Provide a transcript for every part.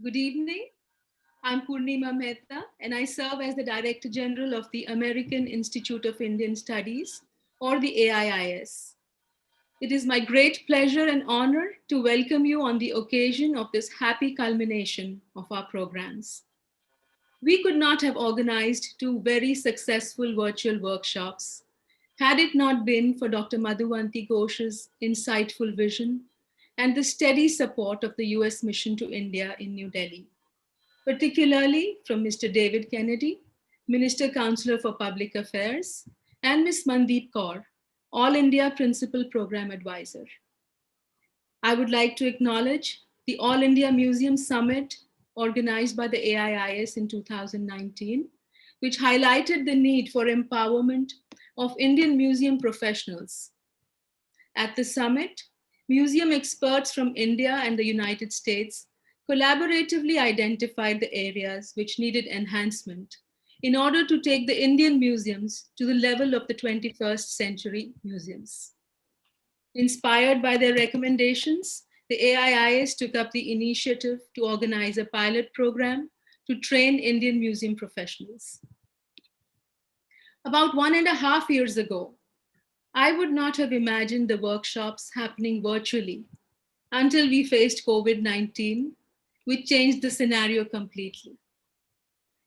Good evening. I'm Purnima Mehta, and I serve as the Director General of the American Institute of Indian Studies, or the AIIS. It is my great pleasure and honor to welcome you on the occasion of this happy culmination of our programs. We could not have organized two very successful virtual workshops had it not been for Dr. Madhuvanti Ghosh's insightful vision and the steady support of the US Mission to India in New Delhi, particularly from Mr. David Kennedy, Minister Counselor for Public Affairs, and Ms. Mandeep Kaur, All India Principal Program Advisor. I would like to acknowledge the All India Museum Summit organized by the AIIS in 2019, which highlighted the need for empowerment of Indian museum professionals. At the summit, museum experts from India and the United States collaboratively identified the areas which needed enhancement in order to take the Indian museums to the level of the 21st century museums. Inspired by their recommendations, the AIIS took up the initiative to organize a pilot program to train Indian museum professionals. About 1.5 years ago, I would not have imagined the workshops happening virtually until we faced COVID-19, which changed the scenario completely.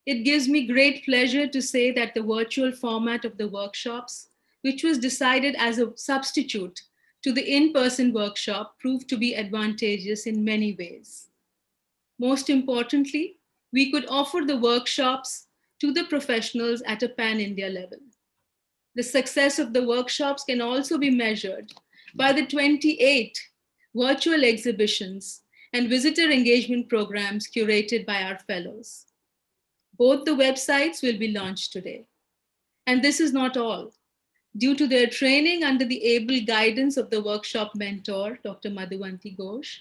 It gives me great pleasure to say that the virtual format of the workshops, which was decided as a substitute to the in-person workshop, proved to be advantageous in many ways. Most importantly, we could offer the workshops to the professionals at a pan-India level. The success of the workshops can also be measured by the 28 virtual exhibitions and visitor engagement programs curated by our fellows. Both the websites will be launched today. And this is not all. Due to their training under the able guidance of the workshop mentor, Dr. Madhuvanti Ghosh,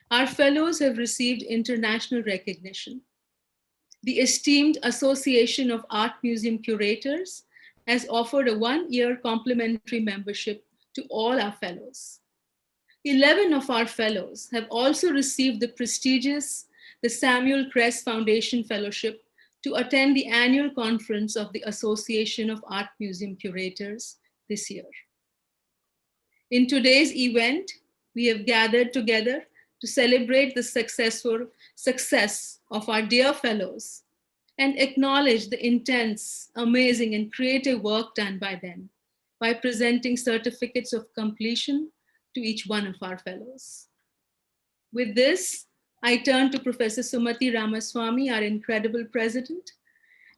our fellows have received international recognition. The esteemed Association of Art Museum Curators has offered a 1-year complimentary membership to all our fellows. 11 of our fellows have also received the prestigious the Samuel Kress Foundation Fellowship to attend the annual conference of the Association of Art Museum Curators this year. In today's event, we have gathered together to celebrate the success of our dear fellows and acknowledge the intense, amazing, and creative work done by them by presenting certificates of completion to each one of our fellows. With this, I turn to Professor Sumati Ramaswamy, our incredible president,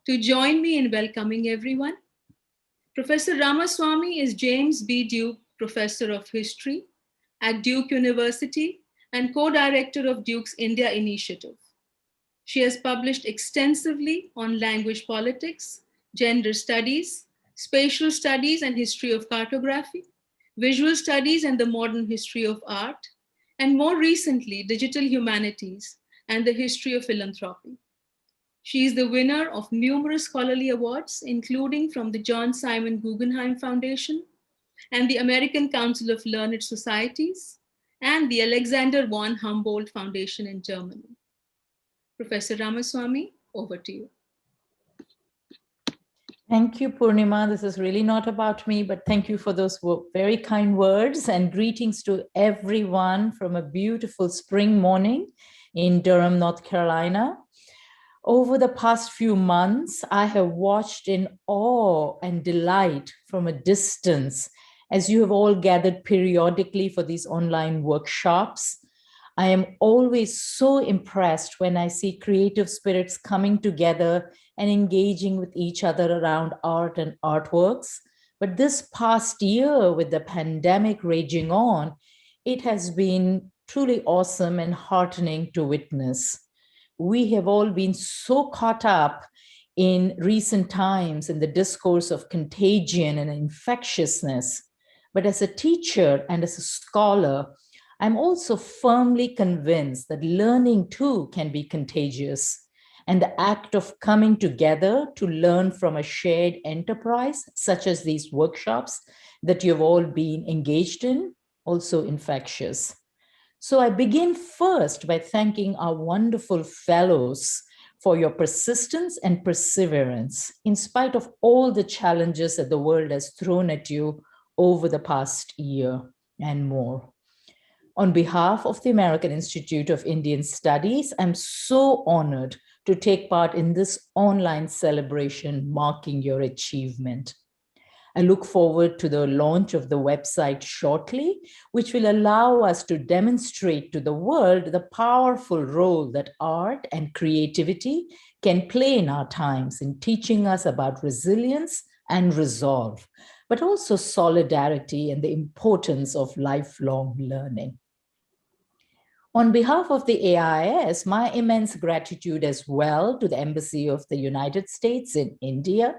to join me in welcoming everyone. Professor Ramaswamy is James B. Duke Professor of History at Duke University and co-director of Duke's India Initiative. She has published extensively on language politics, gender studies, spatial studies and history of cartography, visual studies and the modern history of art, and more recently, digital humanities and the history of philanthropy. She is the winner of numerous scholarly awards, including from the John Simon Guggenheim Foundation and the American Council of Learned Societies and the Alexander von Humboldt Foundation in Germany. Professor Ramaswamy, over to you. Thank you, Purnima. This is really not about me, but thank you for those very kind words and greetings to everyone from a beautiful spring morning in Durham, North Carolina. Over the past few months, I have watched in awe and delight from a distance as you have all gathered periodically for these online workshops. I am always so impressed when I see creative spirits coming together and engaging with each other around art and artworks. But this past year, with the pandemic raging on, it has been truly awesome and heartening to witness. We have all been so caught up in recent times in the discourse of contagion and infectiousness. But as a teacher and as a scholar, I'm also firmly convinced that learning too can be contagious. And the act of coming together to learn from a shared enterprise, such as these workshops that you've all been engaged in, also infectious. So I begin first by thanking our wonderful fellows for your persistence and perseverance in spite of all the challenges that the world has thrown at you over the past year and more. On behalf of the American Institute of Indian Studies, I'm so honored to take part in this online celebration marking your achievement. I look forward to the launch of the website shortly, which will allow us to demonstrate to the world the powerful role that art and creativity can play in our times in teaching us about resilience and resolve, but also solidarity and the importance of lifelong learning. On behalf of the AIIS, my immense gratitude as well to the Embassy of the United States in India,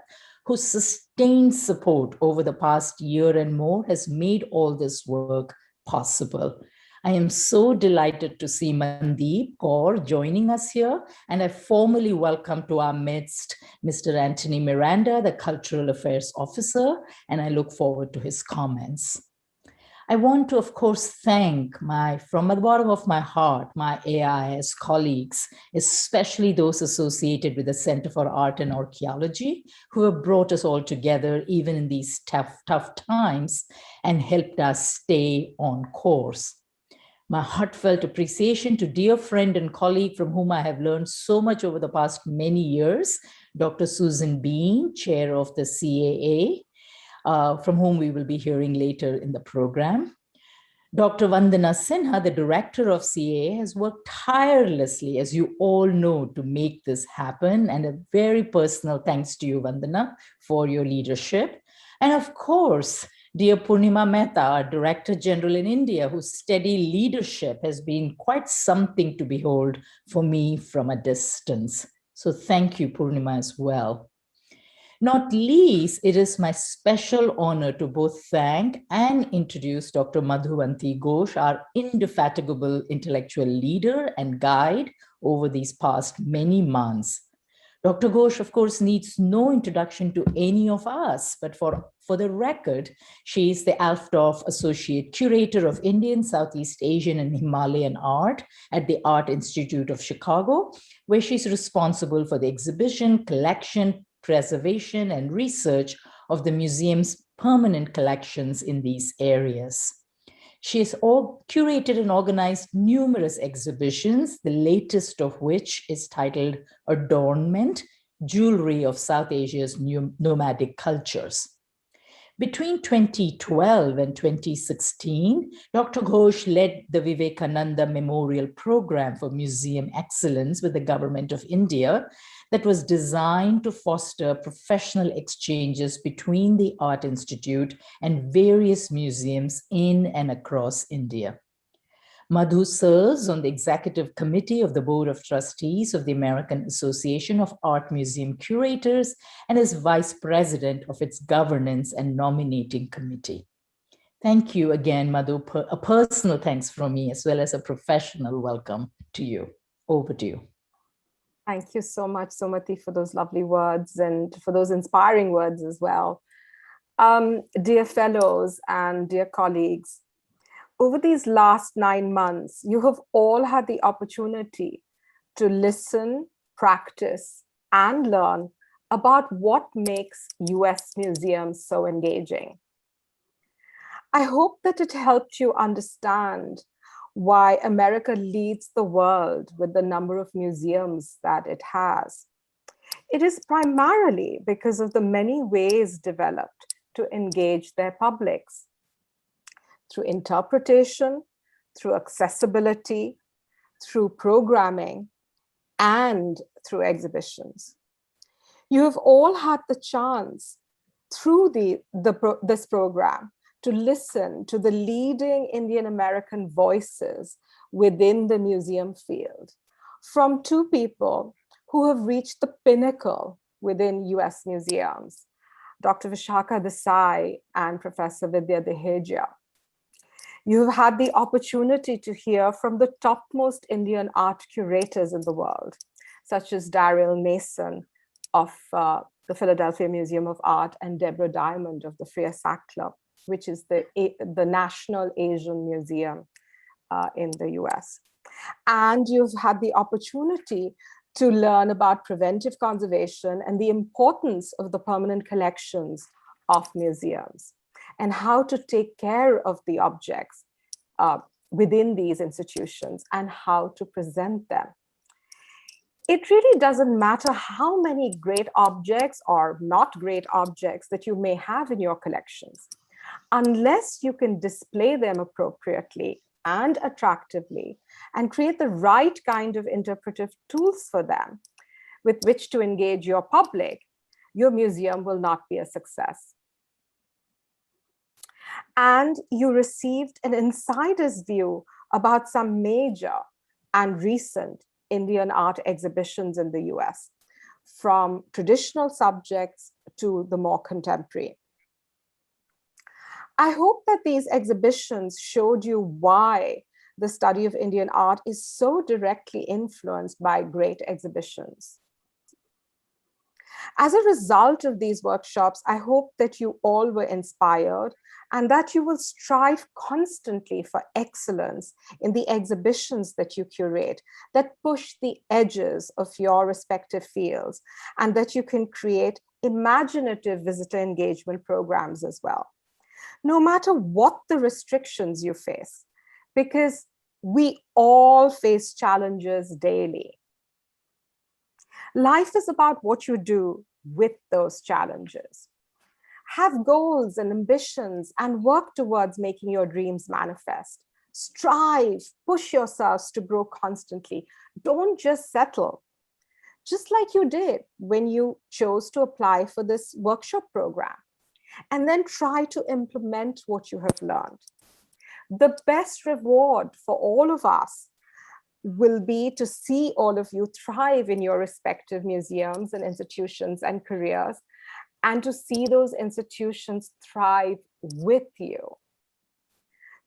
whose sustained support over the past year and more has made all this work possible. I am so delighted to see Mandeep Kaur joining us here, and I formally welcome to our midst Mr. Anthony Miranda, the Cultural Affairs Officer, and I look forward to his comments. I want to, of course, thank from the bottom of my heart, my AIIS colleagues, especially those associated with the Center for Art and Archaeology, who have brought us all together even in these tough times and helped us stay on course. My heartfelt appreciation to dear friend and colleague from whom I have learned so much over the past many years, Dr. Susan Bean, chair of the CAA, from whom we will be hearing later in the program. Dr. Vandana Sinha, the director of CAA, has worked tirelessly, as you all know, to make this happen. And a very personal thanks to you, Vandana, for your leadership. And of course, dear Purnima Mehta, our Director General in India, whose steady leadership has been quite something to behold for me from a distance. So thank you, Purnima, as well. Not least, it is my special honor to both thank and introduce Dr. Madhuvanti Ghosh, our indefatigable intellectual leader and guide over these past many months. Dr. Ghosh, of course, needs no introduction to any of us, but for the record, she is the Alfdorf Associate Curator of Indian, Southeast Asian, and Himalayan Art at the Art Institute of Chicago, where she's responsible for the exhibition, collection, preservation, and research of the museum's permanent collections in these areas. She has curated and organized numerous exhibitions, the latest of which is titled Adornment, Jewelry of South Asia's Nomadic Cultures. Between 2012 and 2016, Dr. Ghosh led the Vivekananda Memorial Program for Museum Excellence with the Government of India that was designed to foster professional exchanges between the Art Institute and various museums in and across India. Madhu serves on the executive committee of the Board of Trustees of the American Association of Art Museum Curators and is vice president of its governance and nominating committee. Thank you again, Madhu. A personal thanks from me as well as a professional welcome to you. Over to you. Thank you so much, Sumati, for those lovely words and for those inspiring words as well. Dear fellows and dear colleagues, over these last 9 months, you have all had the opportunity to listen, practice, and learn about what makes US museums so engaging. I hope that it helped you understand why America leads the world with the number of museums that it has. It is primarily because of the many ways developed to engage their publics, through interpretation, through accessibility, through programming, and through exhibitions. You have all had the chance through this program to listen to the leading Indian American voices within the museum field from two people who have reached the pinnacle within US museums, Dr. Vishaka Desai and Professor Vidya Deheja. You have had the opportunity to hear from the topmost Indian art curators in the world, such as Daryl Mason of the Philadelphia Museum of Art and Deborah Diamond of the Freer Sackler, which is the National Asian Museum in the US. And you've had the opportunity to learn about preventive conservation and the importance of the permanent collections of museums and how to take care of the objects within these institutions and how to present them. It really doesn't matter how many great objects or not great objects that you may have in your collections, unless you can display them appropriately and attractively and create the right kind of interpretive tools for them with which to engage your public, your museum will not be a success. And you received an insider's view about some major and recent Indian art exhibitions in the US, from traditional subjects to the more contemporary. I hope that these exhibitions showed you why the study of Indian art is so directly influenced by great exhibitions. As a result of these workshops, I hope that you all were inspired and that you will strive constantly for excellence in the exhibitions that you curate, that push the edges of your respective fields, and that you can create imaginative visitor engagement programs as well, no matter what the restrictions you face, because we all face challenges daily. Life is about what you do with those challenges. Have goals and ambitions and work towards making your dreams manifest. Strive, push yourselves to grow constantly. Don't just settle. Just like you did when you chose to apply for this workshop program, and then try to implement what you have learned. The best reward for all of us will be to see all of you thrive in your respective museums and institutions and careers, and to see those institutions thrive with you.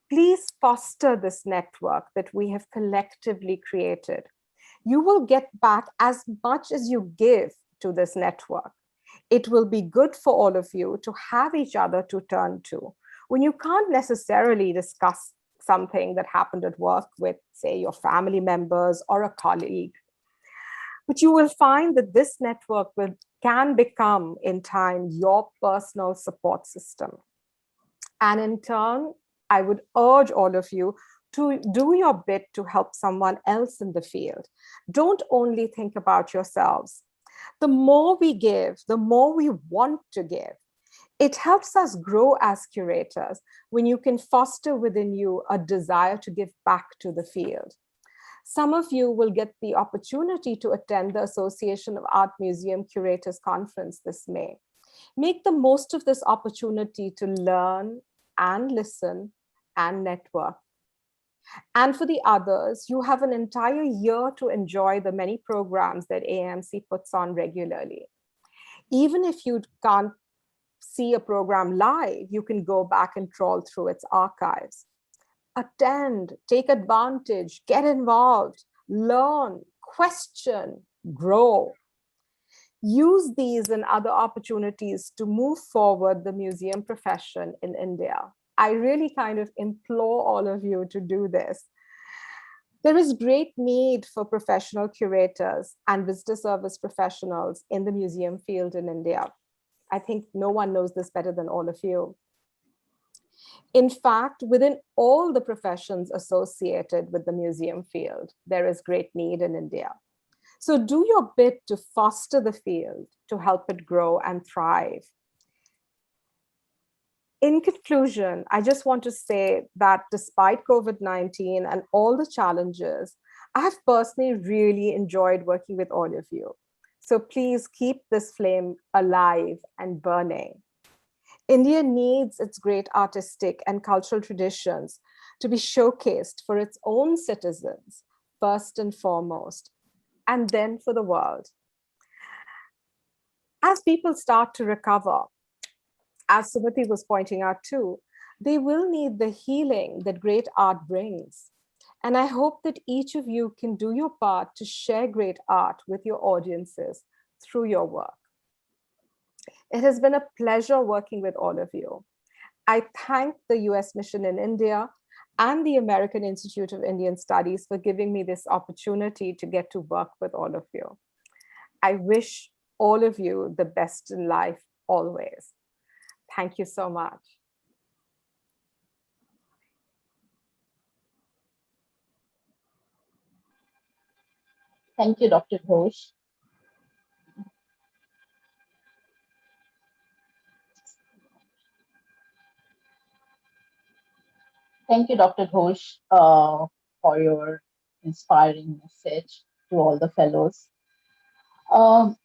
Please foster this network that we have collectively created. You will get back as much as you give to this network. It will be good for all of you to have each other to turn to when you can't necessarily discuss something that happened at work with, say, your family members or a colleague. But you will find that this network can become, in time, your personal support system. And in turn, I would urge all of you to do your bit to help someone else in the field. Don't only think about yourselves. The more we give, the more we want to give. It helps us grow as curators when you can foster within you a desire to give back to the field. Some of you will get the opportunity to attend the Association of Art Museum Curators Conference this May. Make the most of this opportunity to learn and listen and network. And for the others, you have an entire year to enjoy the many programs that AMC puts on regularly. Even if you can't see a program live, you can go back and trawl through its archives. Attend, take advantage, get involved, learn, question, grow. Use these and other opportunities to move forward the museum profession in India. I really kind of implore all of you to do this. There is great need for professional curators and visitor service professionals in the museum field in India. I think no one knows this better than all of you. In fact, within all the professions associated with the museum field, there is great need in India. So do your bit to foster the field, to help it grow and thrive. In conclusion, I just want to say that despite COVID-19 and all the challenges, I have personally really enjoyed working with all of you. So please keep this flame alive and burning. India needs its great artistic and cultural traditions to be showcased for its own citizens, first and foremost, and then for the world. As people start to recover, as Sumati was pointing out too, they will need the healing that great art brings. And I hope that each of you can do your part to share great art with your audiences through your work. It has been a pleasure working with all of you. I thank the US Mission in India and the American Institute of Indian Studies for giving me this opportunity to get to work with all of you. I wish all of you the best in life always. Thank you so much. Thank you, Dr. Ghosh. Thank you, Dr. Ghosh, for your inspiring message to all the fellows. Um,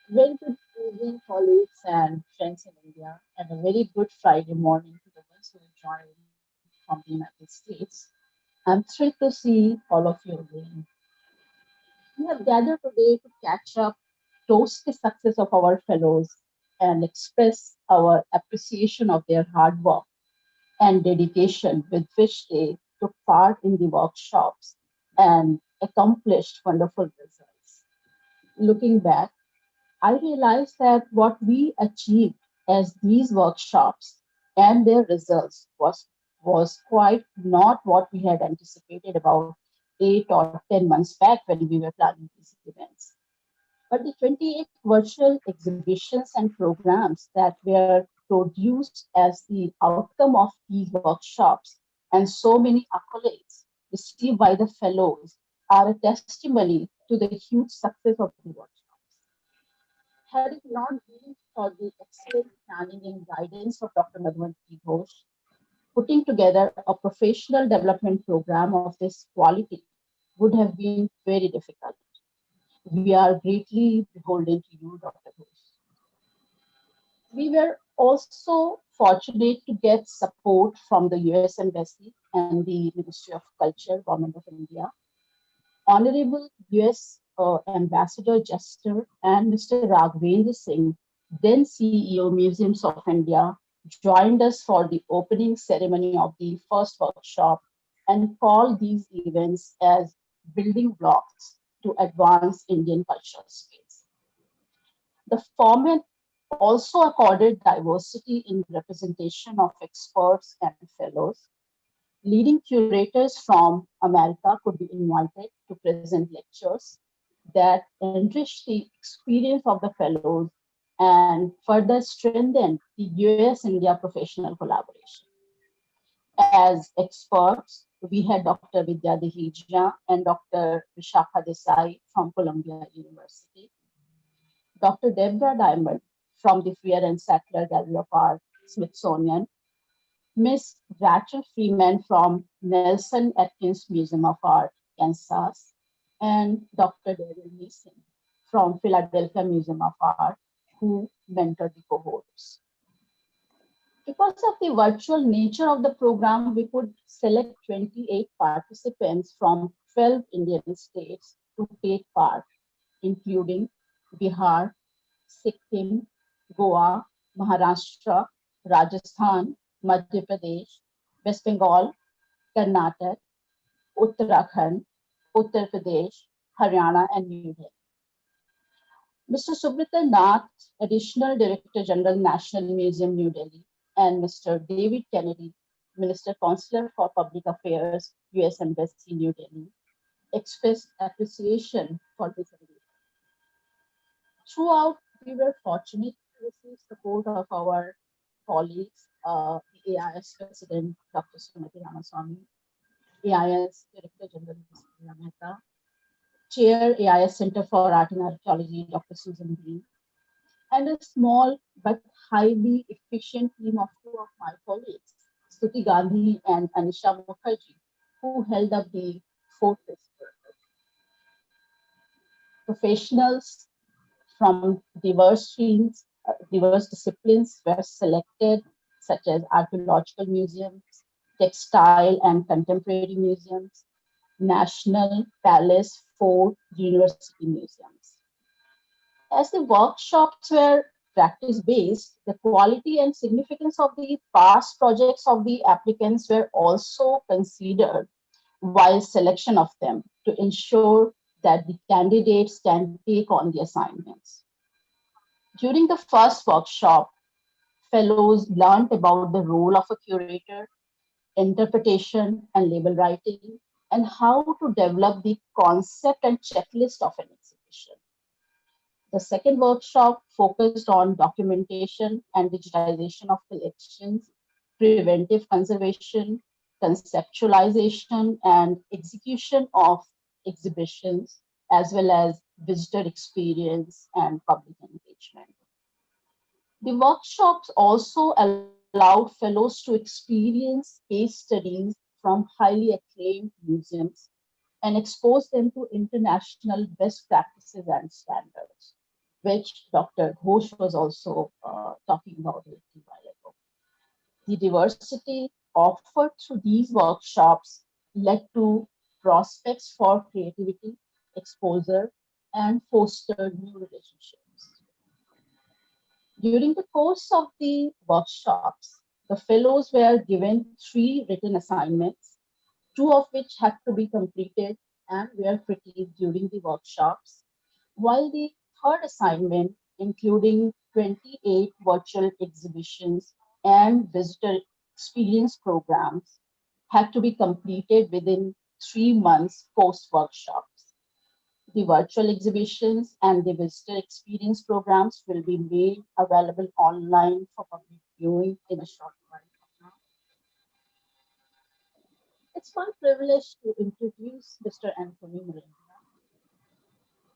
Very good evening, colleagues and friends in India, and a very good Friday morning to the ones who have joined from the United States. I'm thrilled to see all of you again. We have gathered today to catch up, toast the success of our fellows, and express our appreciation of their hard work and dedication with which they took part in the workshops and accomplished wonderful results. Looking back, I realized that what we achieved as these workshops and their results was quite not what we had anticipated about 8 or 10 months back when we were planning these events. But the 28 virtual exhibitions and programs that were produced as the outcome of these workshops and so many accolades received by the fellows are a testimony to the huge success of the workshops. Had it not been for the excellent planning and guidance of Dr. Madhvanti Ghosh, putting together a professional development program of this quality would have been very difficult. We are greatly beholden to you, Dr. Ghosh. We were also fortunate to get support from the US Embassy and the Ministry of Culture, Government of India. Honorable US Ambassador Jester and Mr. Raghavendra Singh, then CEO Museums of India, joined us for the opening ceremony of the first workshop and called these events as building blocks to advance Indian cultural space. The format also accorded diversity in representation of experts and fellows. Leading curators from America could be invited to present lectures that enriched the experience of the fellows and further strengthened the US India professional collaboration. As experts, we had Dr. Vidya Dehija and Dr. Vishakha Desai from Columbia University, Dr. Deborah Diamond from the Freer and Sackler Gallery of Art, Smithsonian, Miss Rachel Freeman from Nelson Atkins Museum of Art, Kansas, and Dr. Daryl Mason from Philadelphia Museum of Art, who mentored the cohorts. Because of the virtual nature of the program, we could select 28 participants from 12 Indian states to take part, including Bihar, Sikkim, Goa, Maharashtra, Rajasthan, Madhya Pradesh, West Bengal, Karnataka, Uttarakhand, Uttar Pradesh, Haryana, and New Delhi. Mr. Subrata Nath, Additional Director General, National Museum, New Delhi, and Mr. David Kennedy, Minister Consular for Public Affairs, US Embassy, New Delhi, expressed appreciation for this engagement. Throughout, we were fortunate to receive support of our colleagues, the AIIS President, Dr. Sumati Ramaswamy, AIIS Director General, Mr. Mehta, Chair, AIIS Center for Art and Archaeology, Dr. Susan Green, and a small but highly efficient team of two of my colleagues, Stuti Gandhi and Anisha Mukherjee, who held up the fourth professionals from diverse streams, diverse disciplines were selected, such as archaeological museums, textile and contemporary museums, national, palace, fort, university museums. As the workshops were practice-based, the quality and significance of the past projects of the applicants were also considered while selection of them to ensure that the candidates can take on the assignments. During the first workshop, fellows learned about the role of a curator, interpretation and label writing, and how to develop the concept and checklist of an exhibition. The second workshop focused on documentation and digitization of collections, preventive conservation, conceptualization, and execution of exhibitions, as well as visitor experience and public engagement. The workshops also allowed fellows to experience case studies from highly acclaimed museums and expose them to international best practices and standards, which Dr. Ghosh was also talking about a little while ago. The diversity offered through these workshops led to prospects for creativity, exposure, and fostered new relationships. During the course of the workshops, the fellows were given 3 written assignments, 2 of which had to be completed and were critiqued during the workshops, while the third assignment, including 28 virtual exhibitions and visitor experience programs, had to be completed within 3 months post-workshops. The virtual exhibitions and the visitor experience programs will be made available online for public viewing in a short while from now. It's my privilege to introduce Mr. Anthony Moringa.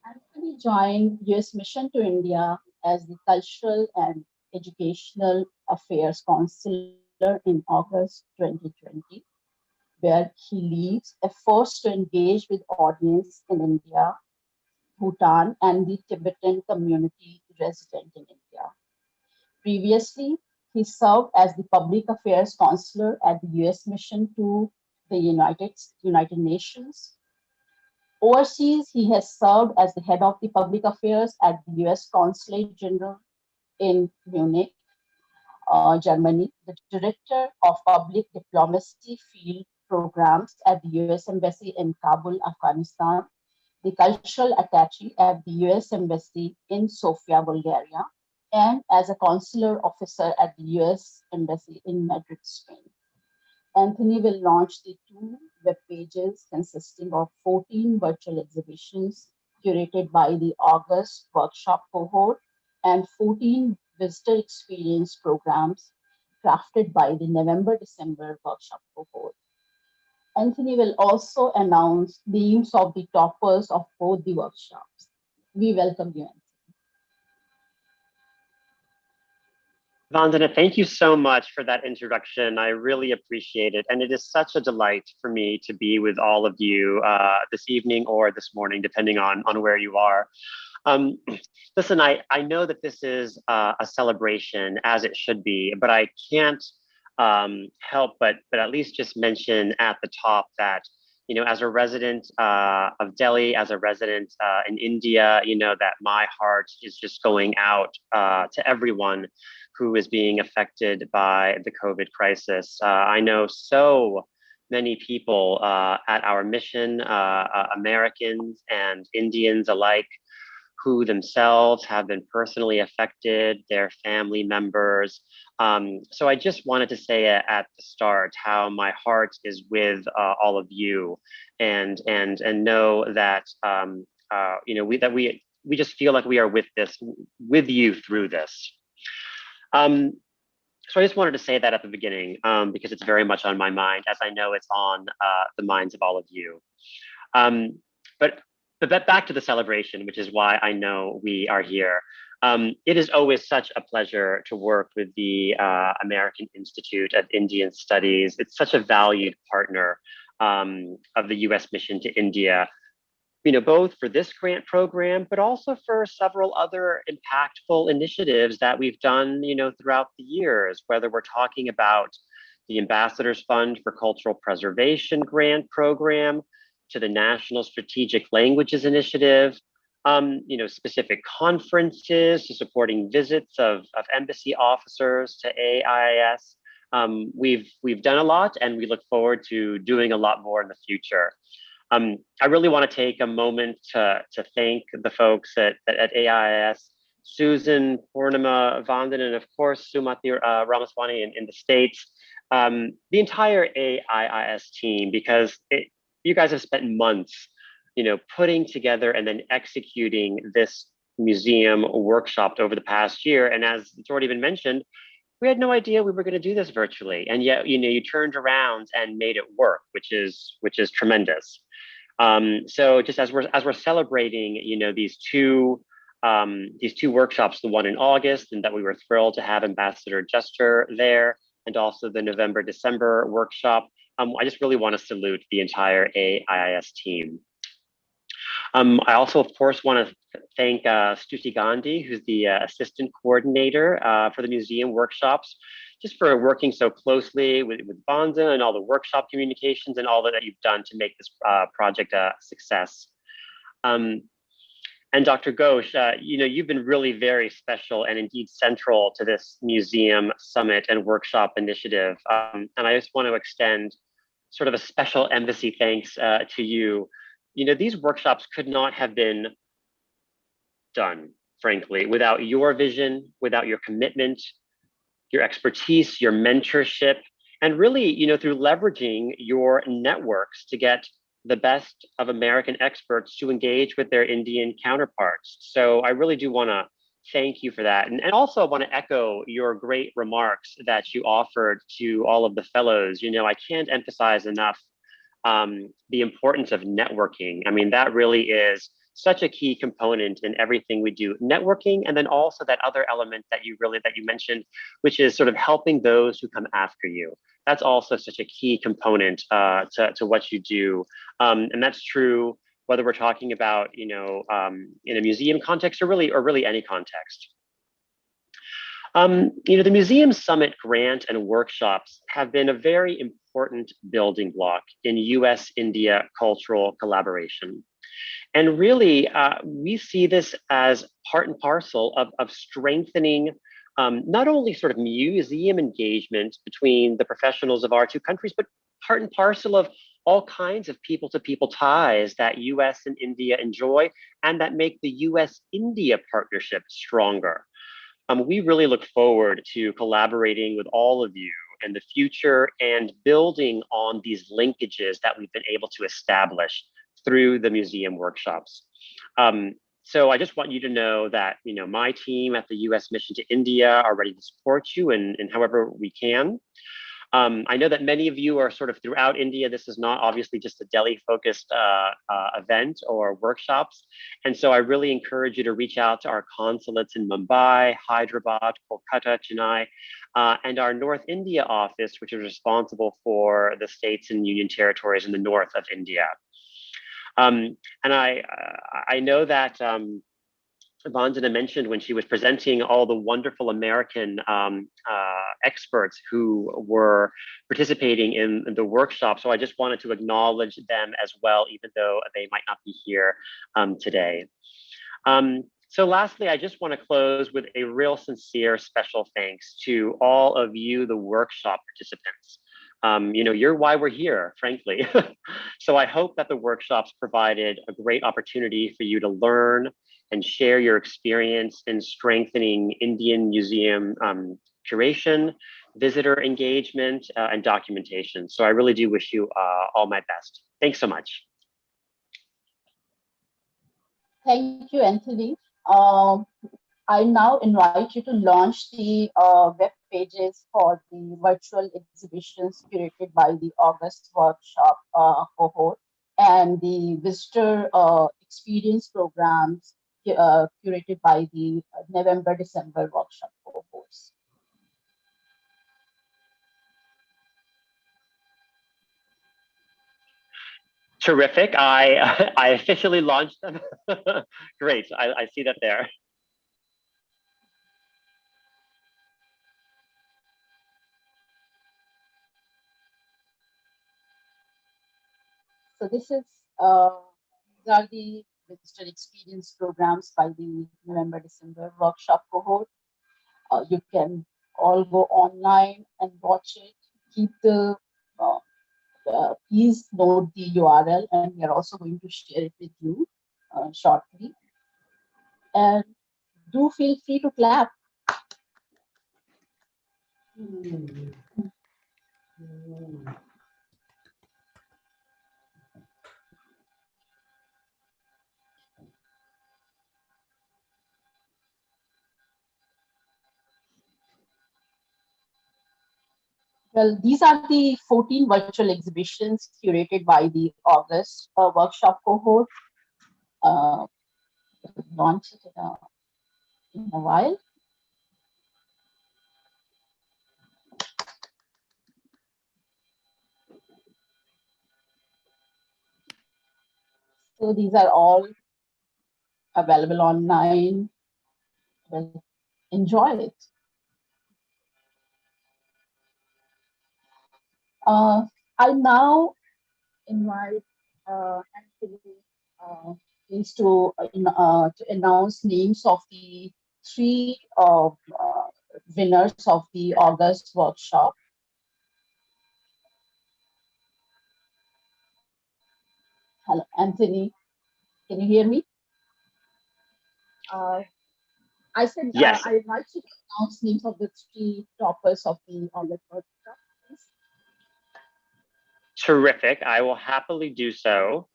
Anthony joined US Mission to India as the Cultural and Educational Affairs Counselor in August 2020, where he leads efforts to engage with audience in India, Bhutan, and the Tibetan community resident in India. Previously, he served as the Public Affairs Counselor at the US Mission to the United Nations. Overseas, he has served as the head of the public affairs at the US Consulate General in Munich, Germany, the director of public diplomacy field programs at the US Embassy in Kabul, Afghanistan, the cultural attaché at the US Embassy in Sofia, Bulgaria, and as a consular officer at the US Embassy in Madrid, Spain. Anthony will launch the 2 web pages consisting of 14 virtual exhibitions curated by the August workshop cohort and 14 visitor experience programs crafted by the November-December workshop cohort. Anthony will also announce names of the toppers of both the workshops. We welcome you, Anthony. Vandana, thank you so much for that introduction. I really appreciate it. And it is such a delight for me to be with all of you this evening or this morning, depending on where you are. Listen, I know that this is a celebration, as it should be, but I can't help but at least just mention at the top that, you know, as a resident of Delhi, as a resident in India, you know, that my heart is just going out to everyone who is being affected by the COVID crisis. I know so many people at our mission, Americans and Indians alike, who themselves have been personally affected, their family members. So I just wanted to say at the start how my heart is with all of you, and know that you know we just feel like we are with you through this. So I just wanted to say that at the beginning because it's very much on my mind, as I know it's on the minds of all of you. But back to the celebration, which is why I know we are here. It is always such a pleasure to work with the American Institute of Indian Studies. It's such a valued partner of the US Mission to India, you know, both for this grant program, but also for several other impactful initiatives that we've done, you know, throughout the years, whether we're talking about the Ambassadors Fund for Cultural Preservation grant program, to the National Strategic Languages Initiative, you know, specific conferences, to supporting visits of embassy officers to AIIS. We've done a lot, and we look forward to doing a lot more in the future. I really want to take a moment to thank the folks at AIIS, Susan, Purnima, Vandana, and of course, Sumati, Ramaswamy in the States. the entire AIIS team, because you guys have spent months, putting together and then executing this museum workshop over the past year. And as it's already been mentioned, we had no idea we were going to do this virtually, and yet you turned around and made it work, which is tremendous. So just as we're celebrating, these two workshops, the one in August, and that we were thrilled to have Ambassador Jester there, and also the November-December workshop, I just really want to salute the entire AIIS team. I also, of course, want to thank Stuti Gandhi, who's the assistant coordinator for the museum workshops, just for working so closely with Bonza and all the workshop communications and all that you've done to make this project a success. And Dr. Ghosh, you've been really very special and indeed central to this museum summit and workshop initiative. And I just want to extend sort of a special embassy thanks to you. These workshops could not have been done, frankly, without your vision, without your commitment, your expertise, your mentorship, and really, through leveraging your networks to get the best of American experts to engage with their Indian counterparts. So I really do want to thank you for that. And also I want to echo your great remarks that you offered to all of the fellows. I can't emphasize enough the importance of networking. I mean, that really is such a key component in everything we do. Networking, and then also that other element that you mentioned, which is sort of helping those who come after you. That's also such a key component to what you do. And that's true whether we're talking about, in a museum context or really any context. The Museum Summit grant and workshops have been a very important building block in US-India cultural collaboration. And really, we see this as part and parcel of strengthening not only sort of museum engagement between the professionals of our two countries, but part and parcel of all kinds of people-to-people ties that US and India enjoy and that make the US-India partnership stronger. We really look forward to collaborating with all of you in the future and building on these linkages that we've been able to establish through the museum workshops. So I just want you to know that my team at the US Mission to India are ready to support you in however we can. I know that many of you are sort of throughout India. This is not obviously just a Delhi-focused event or workshops. And so I really encourage you to reach out to our consulates in Mumbai, Hyderabad, Kolkata, Chennai, and our North India office, which is responsible for the states and union territories in the north of India. And I know that Vandana mentioned when she was presenting all the wonderful American experts who were participating in the workshop. So I just wanted to acknowledge them as well, even though they might not be here today. So lastly, I just want to close with a real sincere special thanks to all of you, the workshop participants. You're why we're here, frankly. So I hope that the workshops provided a great opportunity for you to learn and share your experience in strengthening Indian museum curation, visitor engagement, and documentation. So I really do wish you all my best. Thanks so much. Thank you, Anthony. I now invite you to launch the web pages for the virtual exhibitions curated by the August workshop cohort and the visitor experience programs curated by the November-December workshop cohorts. Terrific. I officially launched them. Great. I see that there. So this is these are the visitor experience programs by the November-December workshop cohort. You can all go online and watch it. Keep the please note the URL, and we are also going to share it with you shortly. And do feel free to clap. Well, these are the 14 virtual exhibitions curated by the August workshop cohort. Uh, Launch it in a while. So these are all available online. Well, enjoy it. I now invite Anthony is to announce names of the three winners of the August workshop. Hello, Anthony. Can you hear me? I said Yes, I invite you to announce names of the three toppers of the August workshop, please. terrific. I will happily do so.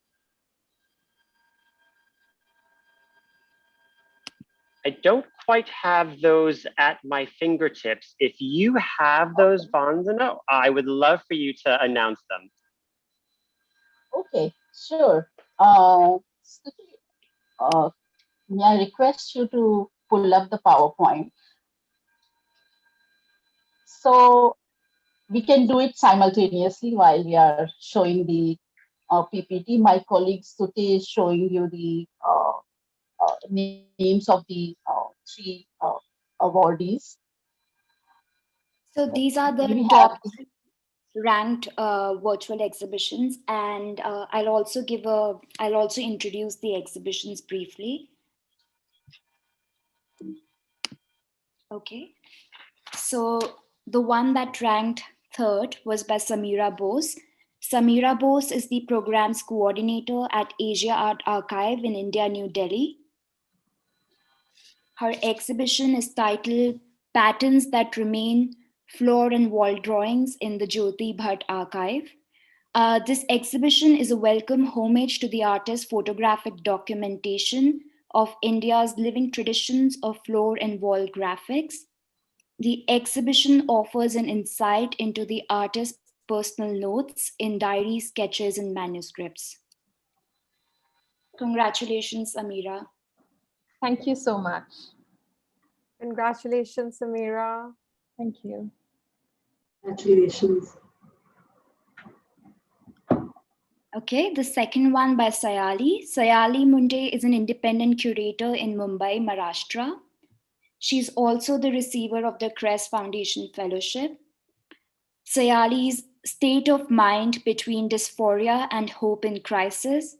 I don't quite have those at my fingertips. If you have those, Vandana, I would love for you to announce them. Okay, sure. Stuti, may I request you to pull up the PowerPoint? So we can do it simultaneously while we are showing the PPT. My colleague Stuti is showing you the names of the three awardees. So these are Do we the have top ranked virtual exhibitions, and I'll also introduce the exhibitions briefly. Okay, so the one that ranked third was by Samira Bose. Samira Bose is the program's coordinator at Asia Art Archive in India, New Delhi. Her exhibition is titled Patterns That Remain, Floor and Wall Drawings in the Jyoti Bhatt Archive. This exhibition is a welcome homage to the artist's photographic documentation of India's living traditions of floor and wall graphics. The exhibition offers an insight into the artist's personal notes in diaries, sketches, and manuscripts. Congratulations, Amira. Thank you so much. Congratulations, Samira. Thank you. Congratulations. Okay, the second one by Sayali. Sayali Munde is an independent curator in Mumbai, Maharashtra. She's also the receiver of the Crest Foundation Fellowship. Sayali's State of Mind Between Dysphoria and Hope in Crisis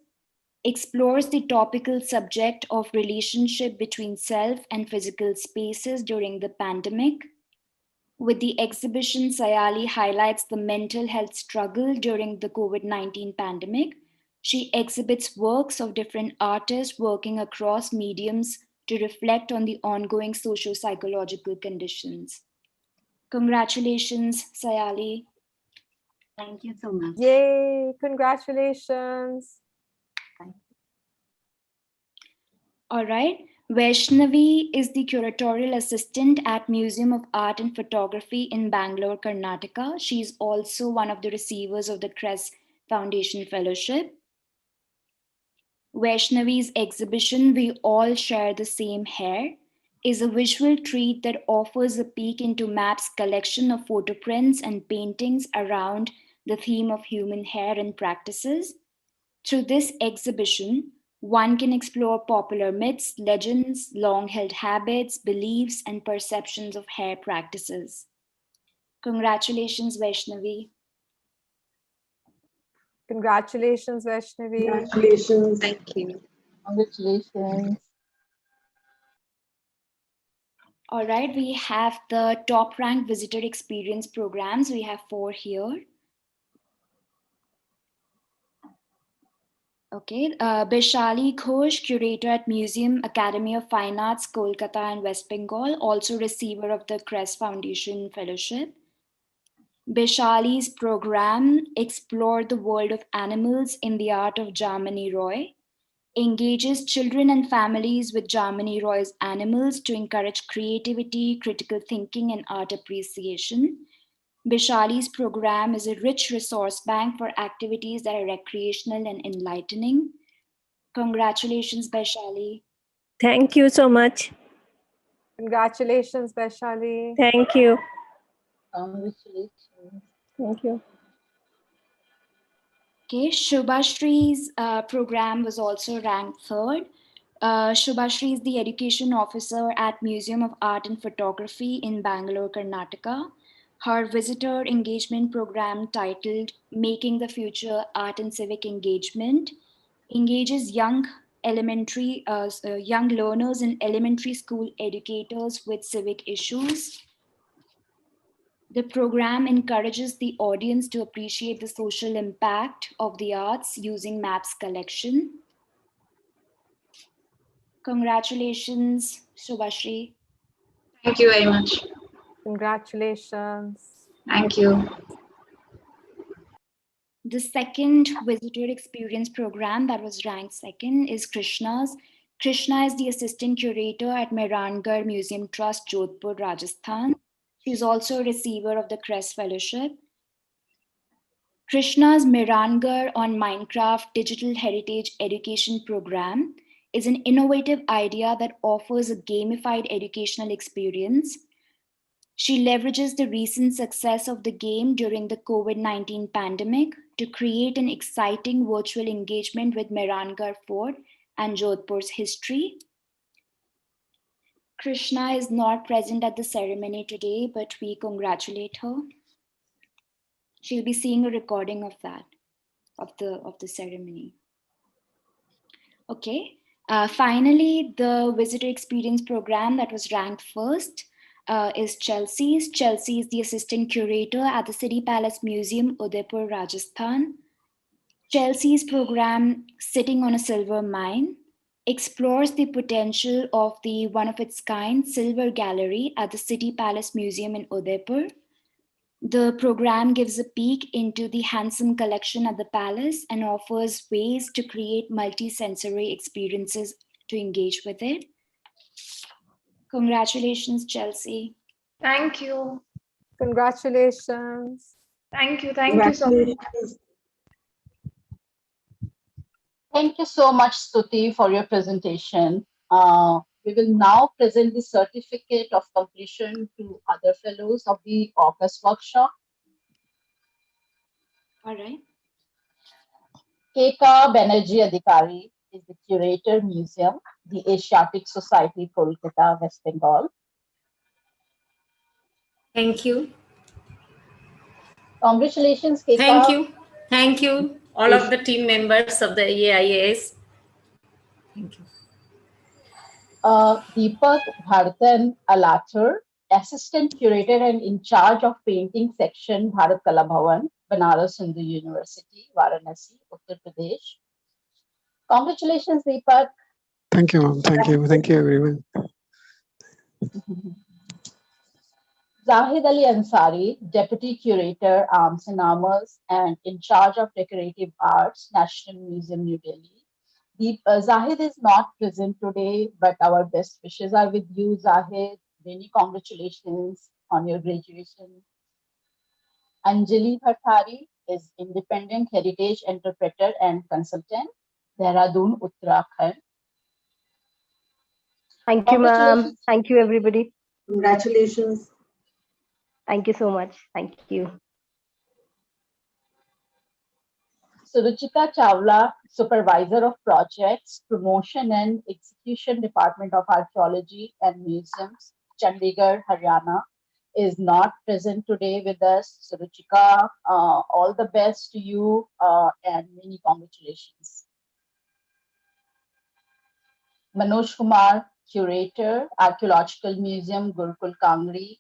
explores the topical subject of relationship between self and physical spaces during the pandemic. With the exhibition, Sayali highlights the mental health struggle during the COVID-19 pandemic. She exhibits works of different artists working across mediums to reflect on the ongoing socio-psychological conditions. Congratulations, Sayali. Thank you so much. Yay, congratulations. All right. Vaishnavi is the curatorial assistant at Museum of Art and Photography in Bangalore, Karnataka. She's also one of the receivers of the Crest Foundation Fellowship. Vaishnavi's exhibition, We All Share the Same Hair, is a visual treat that offers a peek into MAP's collection of photoprints and paintings around the theme of human hair and practices. Through this exhibition, one can explore popular myths, legends, long-held habits, beliefs, and perceptions of hair practices. Congratulations, Vaishnavi. Congratulations, Vaishnavi. Congratulations. Thank you. Congratulations. All right, we have the top ranked visitor experience programs. We have 4 here. Okay, Beshali Ghosh, curator at Museum Academy of Fine Arts, Kolkata and West Bengal, also receiver of the Crest Foundation Fellowship. Beshali's program explored the world of animals in the art of Jamini Roy, engages children and families with Jamini Roy's animals to encourage creativity, critical thinking, and art appreciation. Bishali's program is a rich resource bank for activities that are recreational and enlightening. Congratulations, Bishali. Thank you so much. Congratulations, Vaishali. Thank you. Congratulations. Thank you. Okay, Shubhashree's program was also ranked third. Shubhashri is the education officer at Museum of Art and Photography in Bangalore, Karnataka. Her visitor engagement program, titled Making the Future Art and Civic Engagement, engages young learners and elementary school educators with civic issues. The program encourages the audience to appreciate the social impact of the arts using maps collection. Congratulations, Shubhashri. Thank you very much. Congratulations. Thank you. The second visitor experience program that was ranked second is Krishna's. Krishna is the assistant curator at Mehrangarh Museum Trust, Jodhpur, Rajasthan. She is also a receiver of the Crest Fellowship. Krishna's Mehrangarh on Minecraft Digital Heritage Education Program is an innovative idea that offers a gamified educational experience. She leverages the recent success of the game during the COVID-19 pandemic to create an exciting virtual engagement with Mehrangarh Fort and Jodhpur's history. Krishna is not present at the ceremony today, but we congratulate her. She'll be seeing a recording of that, of the ceremony. Okay. Finally, the visitor experience program that was ranked first is Chelsea's. Chelsea is the assistant curator at the City Palace Museum, Udaipur, Rajasthan. Chelsea's program, Sitting on a Silver Mine, explores the potential of the one-of-its-kind silver gallery at the City Palace Museum in Udaipur. The program gives a peek into the handsome collection at the palace and offers ways to create multi-sensory experiences to engage with it. Congratulations, Chelsea. Thank you. Congratulations. Thank you. Thank you so much. Thank you so much, Stuti, for your presentation. We will now present the certificate of completion to other fellows of the August workshop. All right. Keka Banerjee Adhikari is the curator museum, the Asiatic Society, Kolkata, West Bengal. Thank you. Congratulations, Keka. Thank you. Thank you, all of the team members of the AIIS. Thank you. Deepak Bharatan Alathur, assistant curator and in charge of painting section, Bharat Kala Bhavan, Banaras Hindu University, Varanasi, Uttar Pradesh. Congratulations, Deepak. Thank you, ma'am. Thank you. Thank you, everyone. Zahid Ali Ansari, Deputy Curator, Arms and Armors, and in charge of Decorative Arts, National Museum, New Delhi. Zahid is not present today, but our best wishes are with you, Zahid. Many congratulations on your graduation. Anjali Bhattari is Independent Heritage Interpreter and Consultant, Dehradun, Uttarakhand. Thank you, ma'am. Thank you, everybody. Congratulations. Thank you so much. Thank you. Suruchika Chawla, Supervisor of Projects, Promotion and Execution Department of Archaeology and Museums, Chandigarh, Haryana, is not present today with us. Suruchika, all the best to you and many congratulations. Manoj Kumar, Curator, Archaeological Museum, Gurukul Kangri,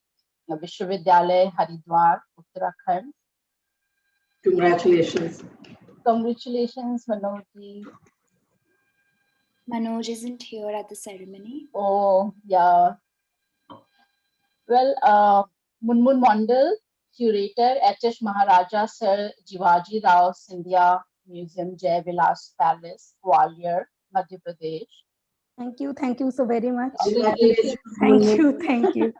Vishwavidyalaya, Haridwar, Uttarakhand. Congratulations. Congratulations, Manoj. Manoj isn't here at the ceremony. Oh, yeah. Well, Munmun Mondal, Curator, H.S. Maharaja Sir Jivaji Rao Scindia Museum, Jai Vilas Palace, Gwalior, Madhya Pradesh. Thank you so very much. Congratulations. Thank you.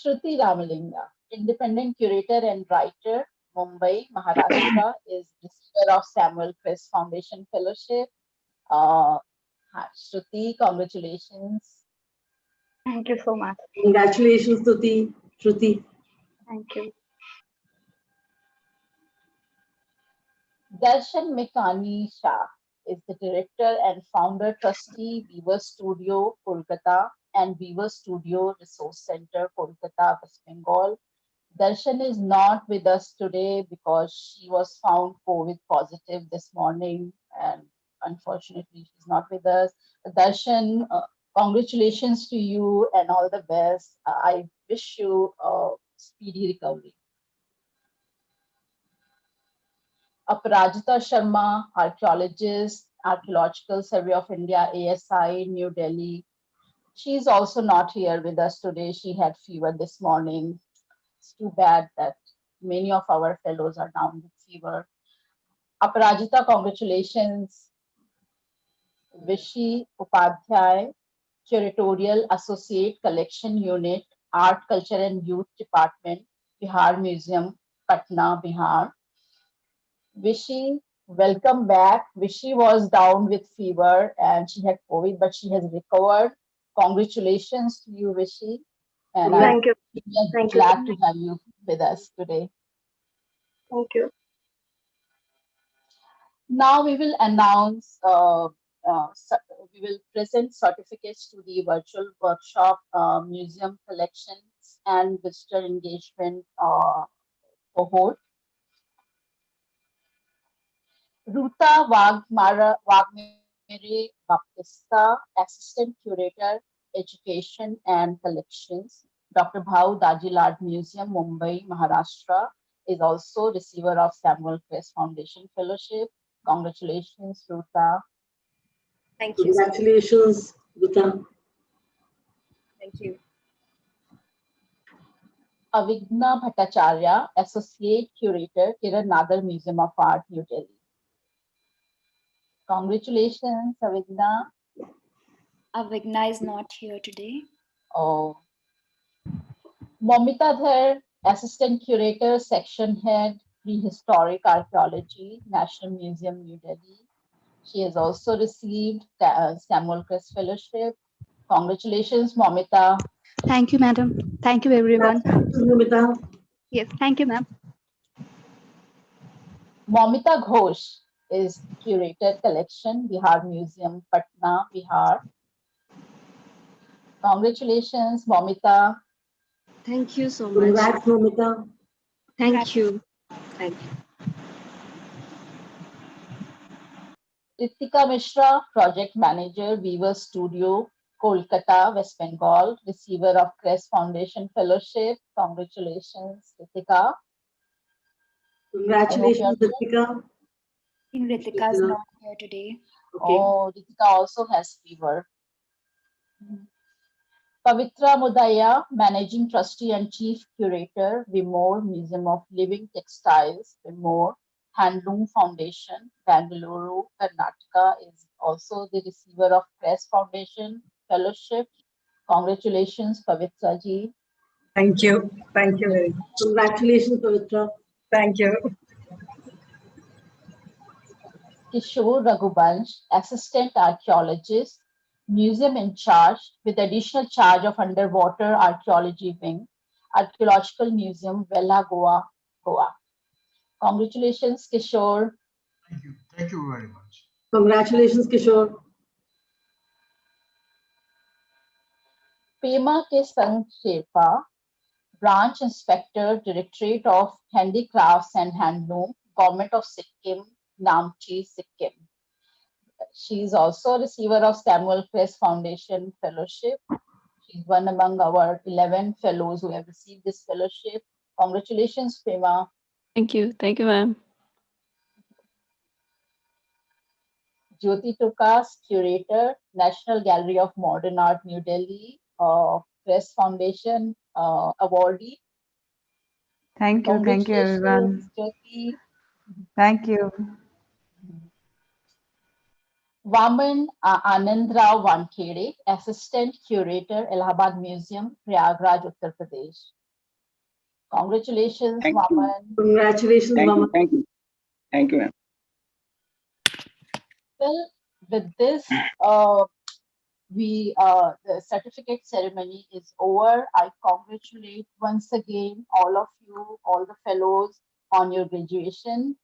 Shruti Ramalinga, independent curator and writer, Mumbai, Maharashtra, is receiver of Samuel Crest Foundation Fellowship. Hi, Shruti, congratulations. Thank you so much. Congratulations, Shruti. Thank you. Darshan Mekani Shah is the director and founder trustee, Weaver Studio, Kolkata, and Weaver Studio Resource Center, Kolkata, West Bengal. Darshan is not with us today because she was found COVID positive this morning, and unfortunately she's not with us. Darshan, congratulations to you and all the best. I wish you a speedy recovery. Aparajita Sharma, archaeologist, Archaeological Survey of India, ASI, New Delhi. She's also not here with us today. She had fever this morning. It's too bad that many of our fellows are down with fever. Aparajita, congratulations. Vishi Upadhyay, Curatorial Associate Collection Unit, Art, Culture and Youth Department, Bihar Museum, Patna, Bihar. Vishi, welcome back. Vishi was down with fever and she had COVID, but she has recovered. Congratulations to you, Vishi. And Thank you. I'm glad to have you with us today. Thank you. Now we will announce, we will present certificates to the virtual workshop, museum collections and visitor engagement cohort. Ruta Wagmere Baptista, Assistant Curator, Education and Collections, Dr. Bhau Dajilard Museum, Mumbai, Maharashtra, is also receiver of Samuel Crest Foundation Fellowship. Congratulations, Ruta. Thank you. Congratulations, Ruta. Thank you. Avigna Bhattacharya, Associate Curator, Kiran Nadar Museum of Art, New Delhi. Congratulations, Avigna. Avigna is not here today. Oh. Momita Dher, Assistant Curator, Section Head, Prehistoric Archaeology, National Museum, New Delhi. She has also received Samuel Crest Fellowship. Congratulations, Momita. Thank you, madam. Thank you, everyone. Momita. Yes, thank you, ma'am. Momita Ghosh is Curator Collection, Bihar Museum, Patna, Bihar. Congratulations, Momita. Thank you so much. Congrats, Momita. Thank you. Thank you. Ritika Mishra, Project Manager, Weaver Studio, Kolkata, West Bengal, receiver of Crest Foundation Fellowship. Congratulations, Ritika. Congratulations, Ritika. I think Ritika is not here today. Okay. Oh, Ritika also has fever. Pavitra Mudaya, Managing Trustee and Chief Curator, Vimore Museum of Living Textiles, Vimore Handloom Foundation, Bangalore, Karnataka, is also the receiver of Crest Foundation Fellowship. Congratulations, Pavitra ji. Thank you. Thank you very much. Congratulations, Pavitra. Thank you. Kishore Raghuvansh, Assistant Archaeologist, Museum in charge with additional charge of Underwater Archaeology Wing, Archaeological Museum, Vella, Goa, Goa. Congratulations, Kishore. Thank you. Thank you very much. Congratulations, Kishore. Pema K. Sang Sherpa, Branch Inspector, Directorate of Handicrafts and Handloom, Government of Sikkim, Namchi, Sikkim. She is also a receiver of Samuel Crest Foundation Fellowship. She's one among our 11 fellows who have received this fellowship. Congratulations, Pema. Thank you. Thank you, ma'am. Jyoti Tukas, Curator, National Gallery of Modern Art, New Delhi, Crest Foundation awardee. Thank you everyone. Jyoti. Thank you. Vaman Anandrao Wankhede, Assistant Curator, Allahabad Museum, Prayagraj, Uttar Pradesh. Congratulations, Thank you. Vaman. Congratulations, Thank you. Mama. Thank you. Thank you, ma'am. Well, with this, the certificate ceremony is over. I congratulate once again all of you, all the fellows on your graduation.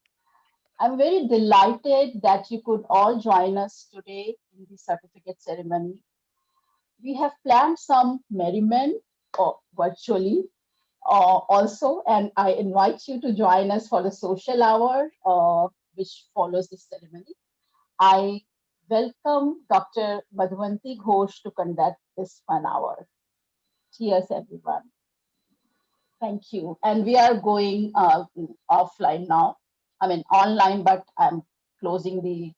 I'm very delighted that you could all join us today in the certificate ceremony. We have planned some merriment virtually also, and I invite you to join us for the social hour, which follows this ceremony. I welcome Dr. Madhuvanti Ghosh to conduct this 1 hour. Cheers, everyone. Thank you. And we are going offline now. I mean, online, but I'm closing the